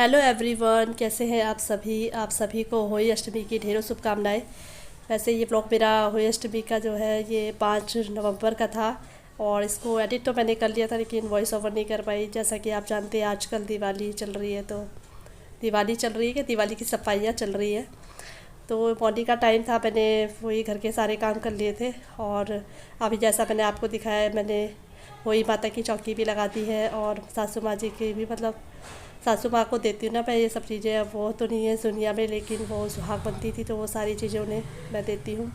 Hello everyone, कैसे हैं आप सभी को होली अष्टमी की ढेरों शुभकामनाएं। वैसे ये ब्लॉग मेरा होली अष्टमी का जो है ये 5 नवंबर का था और इसको एडिट तो मैंने कर लिया था, लेकिन वॉइस ओवर नहीं कर पाई। जैसा कि आप जानते हैं आजकल दिवाली चल रही है, तो दिवाली चल रही है कि दिवाली की सफाइयाँ चल रही है। तो मॉर्निंग का टाइम था, मैंने वही घर के सारे काम कर लिए थे। और अभी जैसा मैंने आपको दिखाया है, मैंने वही माता की चौकी भी लगा दी है और सासू माँ जी की भी, मतलब सासू माँ को देती हूँ ना मैं ये सब चीज़ें। अब वो तो नहीं है इस दुनिया में, लेकिन वो सुहाग बनती थी तो वो सारी चीज़ें उन्हें मैं देती हूँ,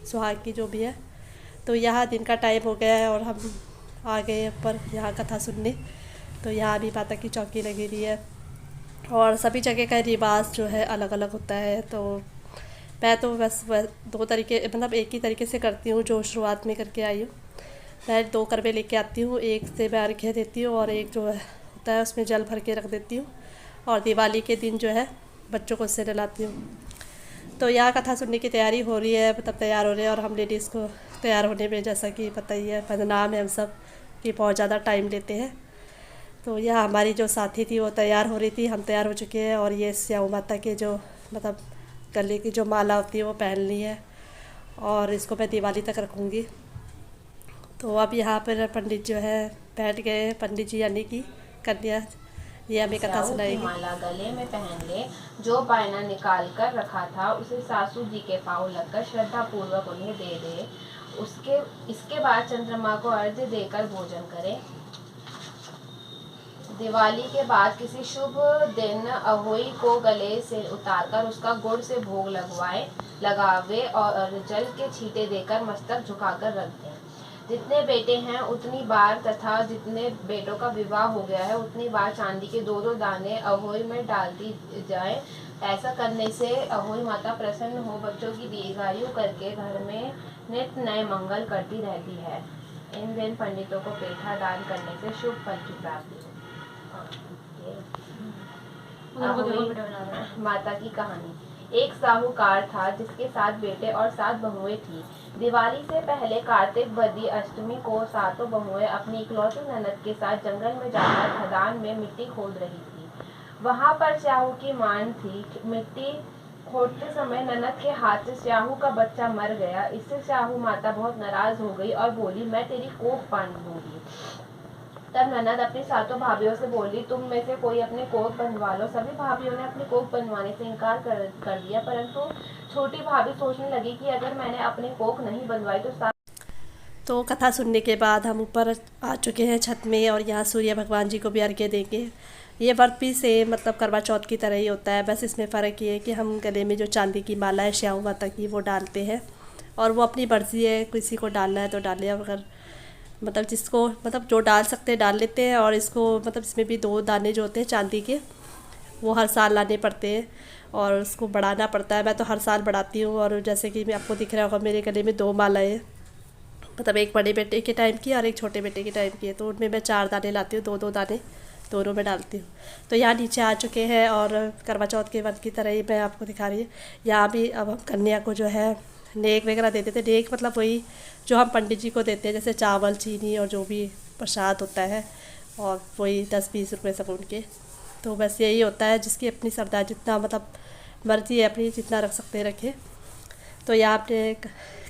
सुहाग की जो भी है। तो यहाँ दिन का टाइम हो गया है और हम आ गए ऊपर यहाँ कथा सुनने। तो यहाँ भी माता की चौकी लगी हुई है और सभी जगह का रिवाज जो है अलग अलग होता है। तो मैं तो बस दो तरीके, मतलब एक ही तरीके से करती हूँ जो शुरुआत में करके आई हूँ। मैं 2 करवे लेके आती हूँ, एक से मैं अर्घ्य देती हूँ और एक जो है होता है उसमें जल भर के रख देती हूँ। और दिवाली के दिन जो है बच्चों को उससे नहलाती हूँ। तो यहाँ कथा सुनने की तैयारी हो रही है, मतलब तैयार हो रहे हैं। और हम लेडीज़ को तैयार होने में, जैसा कि पता ही है, बदनाम है हम सब कि बहुत ज़्यादा टाइम लेते हैं। तो यह हमारी जो साथी थी वो तैयार हो रही थी, हम तैयार हो चुके हैं। और ये स्याऊ माता के जो, मतलब गले की जो माला होती है वो पहन ली है और इसको मैं दिवाली तक रखूँगी। तो अब यहाँ पर पंडित जो है बैठ गए हैं, पंडित जी यानी कि कन्या, ये हमें कथा स्याऊ की सुनाएगी। माला गले में पहन ले। जो बायना निकाल कर रखा था उसे सासू जी के पाँव लगकर श्रद्धा पूर्वक उन्हें दे दे। उसके इसके बाद चंद्रमा को अर्घ्य देकर भोजन करे। दिवाली के बाद किसी शुभ दिन अहोई को गले से उतारकर उसका गुड़ से भोग लगावे और जल के छींटे देकर मस्तक झुकाकर रख दें। जितने बेटे हैं उतनी बार, तथा जितने बेटों का विवाह हो गया है उतनी बार चांदी के 2-2 दाने अहोई में डाल दी जाए। ऐसा करने से अहोई माता प्रसन्न हो बच्चों की दीर्घायु करके घर में नित्य नए मंगल करती रहती है। इन दिन पंडितों को पेठा दान करने से शुभ फल की प्राप्ति होती है। माता की कहानी। एक साहूकार था जिसके 7 बेटे और 7 बहुएं थी। दिवाली से पहले कार्तिक बदी अष्टमी को सातों बहुएं अपनी इकलौती ननद के साथ जंगल में जाकर खदान में मिट्टी खोद रही थी। वहां पर स्याहू की मान थी। मिट्टी खोदते समय ननद के हाथ से स्याहू का बच्चा मर गया। इससे स्याहू माता बहुत नाराज हो गई और बोली, मैं तेरी कोख बांध दूंगी। तब ननद अपनी सातों भाभीियों से बोली, तुम में से कोई अपनी कोख बनवा लो। सभी भाभीियों ने अपनी कोख बनवाने से इनकार कर दिया, परंतु छोटी भाभी सोचने लगी कि अगर मैंने अपनी कोख नहीं बनवाई तो कथा सुनने के बाद हम ऊपर आ चुके हैं छत में और यहाँ सूर्य भगवान जी को भी अर्घ्य देंगे। ये व्रत भी सेम, मतलब करवा चौथ की तरह ही होता है, बस इसमें फ़र्क ये है कि हम गले में जो चांदी की माला है श्याम माता की वो डालते हैं। और वो अपनी मर्ज़ी है, किसी को डालना है तो डाले, अगर मतलब जिसको, मतलब जो डाल सकते हैं डाल लेते हैं। और इसको, मतलब इसमें भी 2 दाने जो होते हैं चांदी के वो हर साल लाने पड़ते हैं और उसको बढ़ाना पड़ता है। मैं तो हर साल बढ़ाती हूँ। और जैसे कि मैं आपको दिख रहा होगा मेरे गले में 2 मालाएँ हैं, मतलब एक बड़े बेटे के टाइम की और एक छोटे बेटे के टाइम की है। तो उनमें मैं 4 दाने लाती हूँ, 2-2 दाने दोनों में डालती हूँ। तो यहाँ नीचे आ चुके हैं और करवा चौथ के व्रत की तरह ही मैं आपको दिखा रही हूँ। यहाँ भी अब हम कन्या को जो है नेक वगैरह देते थे। नेक मतलब वही जो हम पंडित जी को देते हैं, जैसे चावल, चीनी और जो भी प्रसाद होता है, और वही 10-20 रुपये सब उनके। तो बस यही होता है, जिसकी अपनी श्रद्धा, जितना मतलब मर्ज़ी है अपनी, जितना रख सकते हैं रखें। तो यहाँ अपने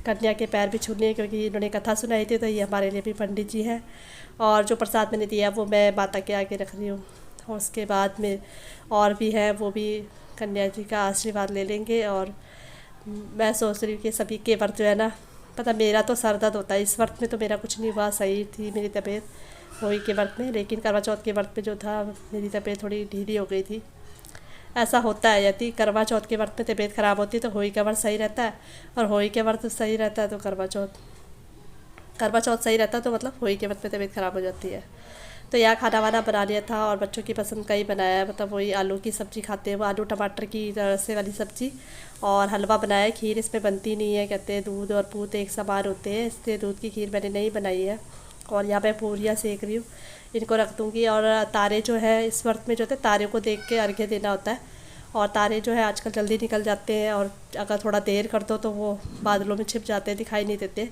कन्या के पैर भी छूने, क्योंकि इन्होंने कथा सुनाई थी, तो ये हमारे लिए भी पंडित जी हैं। और जो प्रसाद मैंने दिया वो मैं माता के आगे रख रही हूँ। और उसके बाद में और भी है, वो भी कन्या जी का आशीर्वाद ले लेंगे। और मैं सोच रही हूँ कि सभी के व्रत जो है ना, पता मेरा तो सर दर्द होता है, इस व्रत में तो मेरा कुछ नहीं हुआ, सही थी मेरी तबीयत होली के व्रत में। लेकिन करवा चौथ के व्रत में जो था मेरी तबीयत थोड़ी ढीली हो गई थी। ऐसा होता है, यदि करवा चौथ के व्रत में तबीयत ख़राब होती है तो होली का व्रत सही रहता है, और होली के व्रत सही रहता है तो करवा चौथ सही रहता है, तो मतलब होली के व्रत में तबीयत ख़राब हो जाती है। तो यहाँ खाना वाना बना लिया था और बच्चों की पसंद का ही बनाया है, मतलब वही आलू की सब्ज़ी खाते हैं वो, आलू टमाटर की रसे वाली सब्ज़ी। और हलवा बनाया है। खीर इसमें बनती नहीं है, कहते हैं दूध और पूत एक समान होते हैं, इसलिए दूध की खीर मैंने नहीं बनाई है। और यहाँ पे पूरियाँ सेक रही हूँ, इनको रख दूँगी। और तारे जो है इस व्रत में जो होते हैं, तारे को देख के अर्घ्य देना होता है। और तारे जो है आजकल जल्दी निकल जाते हैं, और अगर थोड़ा देर कर दो तो वो बादलों में छिप जाते हैं, दिखाई नहीं देते।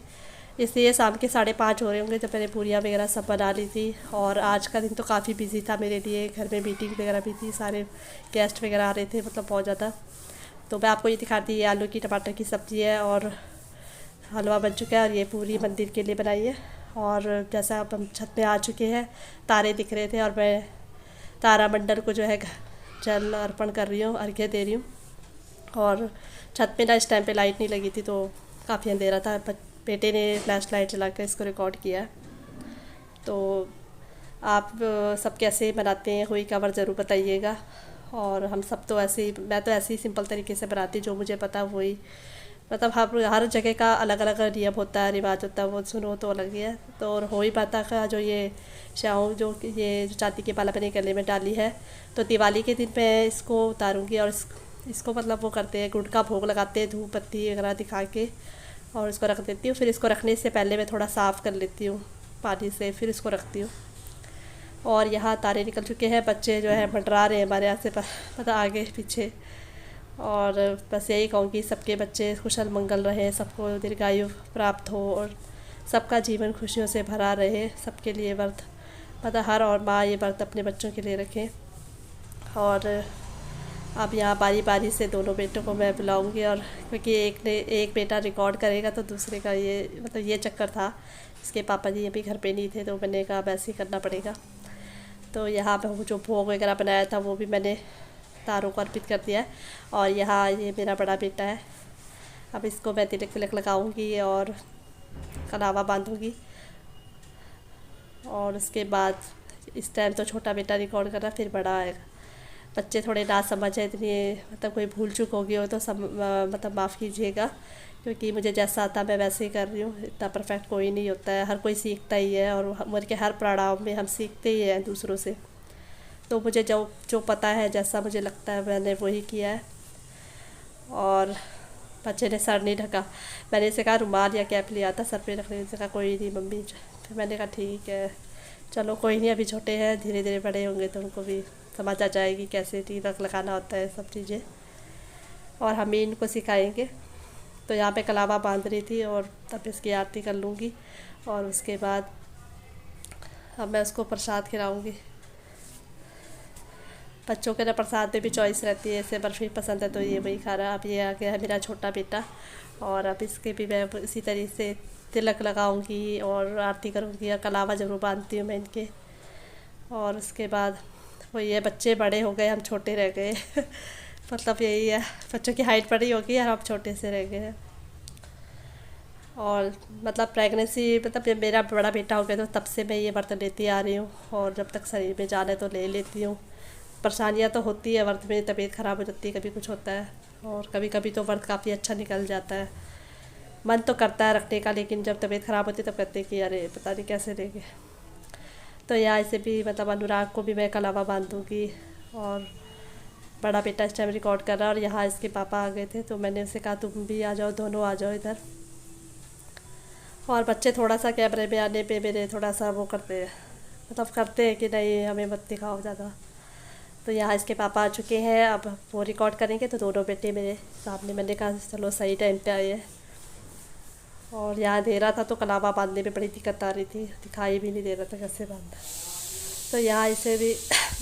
इसलिए शाम के 5:30 हो रहे होंगे जब मैंने पूरियाँ वगैरह सब बना ली थी। और आज का दिन तो काफ़ी बिजी था मेरे लिए, घर में मीटिंग वगैरह भी थी, सारे गेस्ट वगैरह आ रहे थे, मतलब बहुत ज़्यादा। तो मैं आपको ये दिखाती, ये आलू की टमाटर की सब्ज़ी है और हलवा बन चुका है, और ये पूरी मंदिर के लिए बनाई है। और जैसा अब हम छत पे आ चुके हैं, तारे दिख रहे थे और मैं तारामंडल को जो है जल अर्पण कर रही हूँ, अर्घ्य दे रही हूँ। और छत पे ना इस टाइम पे लाइट नहीं लगी थी तो काफ़ी अंधेरा था, बेटे ने फ्लैश लाइट जला कर इसको रिकॉर्ड किया है। तो आप सब कैसे बनाते हैं हुई कवर ज़रूर बताइएगा। और हम सब तो ऐसे ही, मैं तो ऐसे ही सिंपल तरीके से बनाती, जो मुझे पता वही, मतलब हर जगह का अलग अलग नियम होता है, रिवाज होता है, वो सुनो तो अलग ही है। तो और हो ही पाता का जो ये शाहू जो ये चांदी के बाला मैंने गले में डाली है, तो दिवाली के दिन मैं इसको उतारूँगी। और इसको मतलब वो करते हैं, गुड़ का भोग लगाते हैं, धूप बत्ती वगैरह दिखा के, और इसको रख देती हूँ। फिर इसको रखने से पहले मैं थोड़ा साफ़ कर लेती हूँ पानी से, फिर इसको रखती हूँ। और यहाँ तारे निकल चुके हैं, बच्चे जो है मंडरा रहे हैं हमारे यहाँ से, मतलब आगे पीछे। और बस यही कहूँगी, सबके बच्चे कुशल मंगल रहे, सबको दीर्घायु प्राप्त हो और सबका जीवन खुशियों से भरा रहे। सबके लिए व्रत, मतलब हर और माँ ये व्रत अपने बच्चों के लिए रखें। और अब यहाँ बारी बारी से दोनों बेटों को मैं बुलाऊंगी, और क्योंकि एक बेटा रिकॉर्ड करेगा तो दूसरे का ये मतलब ये चक्कर था, इसके पापा जी अभी घर पे नहीं थे तो मैंने कहा वैसे ही करना पड़ेगा। तो यहाँ पे जो भोग वगैरह बनाया था वो भी मैंने तारों को अर्पित कर दिया है। और यहाँ ये मेरा बड़ा बेटा है, अब इसको मैं तिलक विलक लगाऊंगी और कलावा बांधूंगी। और उसके बाद इस टाइम तो छोटा बेटा रिकॉर्ड कर रहा, फिर बड़ा आएगा। बच्चे थोड़े ना समझ है, इतनी मतलब कोई भूल चूक होगी हो तो मतलब माफ़ कीजिएगा, क्योंकि मुझे जैसा आता मैं वैसे ही कर रही हूँ। इतना परफेक्ट कोई नहीं होता है, हर कोई सीखता ही है, और उम्र के हर पड़ाव में हम सीखते ही हैं दूसरों से। तो मुझे जो जो पता है, जैसा मुझे लगता है, मैंने वही किया है। और बच्चे ने सर नहीं ढका, मैंने इसे कहा रुमाल या कैप लिया था सर पे रखने से, कहा कोई नहीं मम्मी। फिर मैंने कहा ठीक है, चलो कोई नहीं, अभी छोटे हैं, धीरे धीरे बड़े होंगे तो उनको भी समझ आ जाएगी कैसे तिलक लगाना होता है, सब चीज़ें, और हम ही इनको सिखाएंगे। तो यहाँ पे कलावा बांध रही थी और तब इसकी आरती कर लूँगी, और उसके बाद अब मैं उसको प्रसाद खिलाऊँगी। बच्चों के ना प्रसाद में भी चॉइस रहती है, इसे बर्फ़ी पसंद है तो ये वही खा रहा। अब ये आ गया है मेरा छोटा बेटा, और अब इसके भी मैं इसी तरीके से तिलक लगाऊंगी और आरती करूंगी, और कलावा ज़रूर बांधती हूँ मैं इनके। और उसके बाद वो ये बच्चे बड़े हो गए, हम छोटे रह गए मतलब यही है, बच्चों की हाइट बड़ी होगी और हम छोटे से रह गए हैं। और मतलब प्रेगनेंसी, मतलब ये मेरा बड़ा बेटा हो गया तो तब से मैं ये व्रत लेती आ रही हूँ, और जब तक शरीर में जान है तो ले लेती हूँ। परेशानियाँ तो होती है व्रत में, तबीयत ख़राब हो जाती है, कभी कुछ होता है, और कभी कभी तो व्रत काफ़ी अच्छा निकल जाता है। मन तो करता है रखने का, लेकिन जब तबीयत ख़राब होती है तब कहते हैं कि अरे पता नहीं कैसे लेंगे। तो यहाँ ऐसे भी मतलब अनुराग को भी मैं कलावा बांध दूँगी। और बड़ा बेटा इस टाइम रिकॉर्ड कर रहा है, और यहाँ इसके पापा आ गए थे तो मैंने उसे कहा तुम भी आ जाओ, दोनों आ जाओ इधर। और बच्चे थोड़ा सा कैमरे में आने पे मेरे थोड़ा सा वो करते हैं, मतलब करते हैं कि नहीं हमें मत दिखाओ ज़्यादा। तो यहाँ इसके पापा आ चुके हैं, अब वो रिकॉर्ड करेंगे तो दोनों बेटे मेरे सामने। मैंने कहा चलो सही टाइम पे आए हैं। और यहाँ अंधेरा था तो कलावा बांधने में बड़ी दिक्कत आ रही थी, दिखाई भी नहीं दे रहा था कैसे बांधना। तो यहाँ इसे भी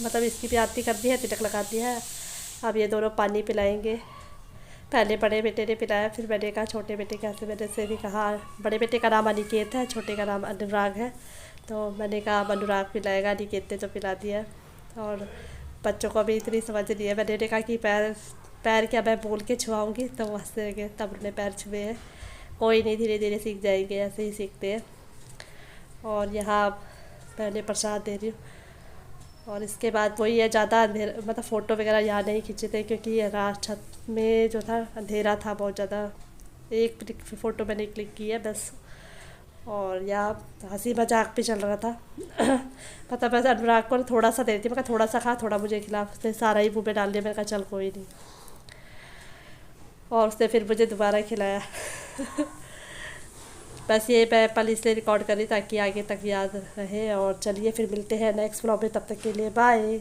मतलब इसकी भी आरती कर दी है, तिलक लगा दिया है। अब ये दोनों पानी पिलाएंगे। पहले बड़े बेटे ने पिलाया, फिर मैंने कहा छोटे बेटे के से मैंने से भी कहा, बड़े बेटे का नाम अनिकेत है, छोटे का नाम अनुराग है, तो मैंने कहा अब अनुराग पिलाएगा, अनिकेत ने तो पिला दिया है। और बच्चों को अभी इतनी समझ नहीं है, मैंने कहा कि पैर पैर क्या मैं बोल के छुआऊँगी तो वो हंसने लगे, तब उन्होंने पैर छुए हैं। कोई नहीं, धीरे धीरे सीख जाएंगे, ऐसे ही सीखते हैं। और यहाँ पहले प्रसाद दे रही हूँ। और इसके बाद वही है, ज़्यादा अंधेरा मतलब फ़ोटो वगैरह यहाँ नहीं खींचे थे, क्योंकि ये रात छत में जो था अंधेरा था बहुत ज़्यादा। एक फ़ोटो मैंने क्लिक की है बस। और यहाँ हंसी मजाक भी चल रहा था मतलब बस अनुराग को थोड़ा सा दे रही थी, मैं कहा थोड़ा सा खा, थोड़ा मुझे खिला, उसने सारा ही मुँह में डाल दिया। मैंने कहा चल कोई नहीं, और उसने फिर मुझे दोबारा खिलाया बस ये मैं पल इसलिए रिकॉर्ड करी ताकि आगे तक याद रहे। और चलिए फिर मिलते हैं नेक्स्ट व्लॉग में, तब तक के लिए बाय।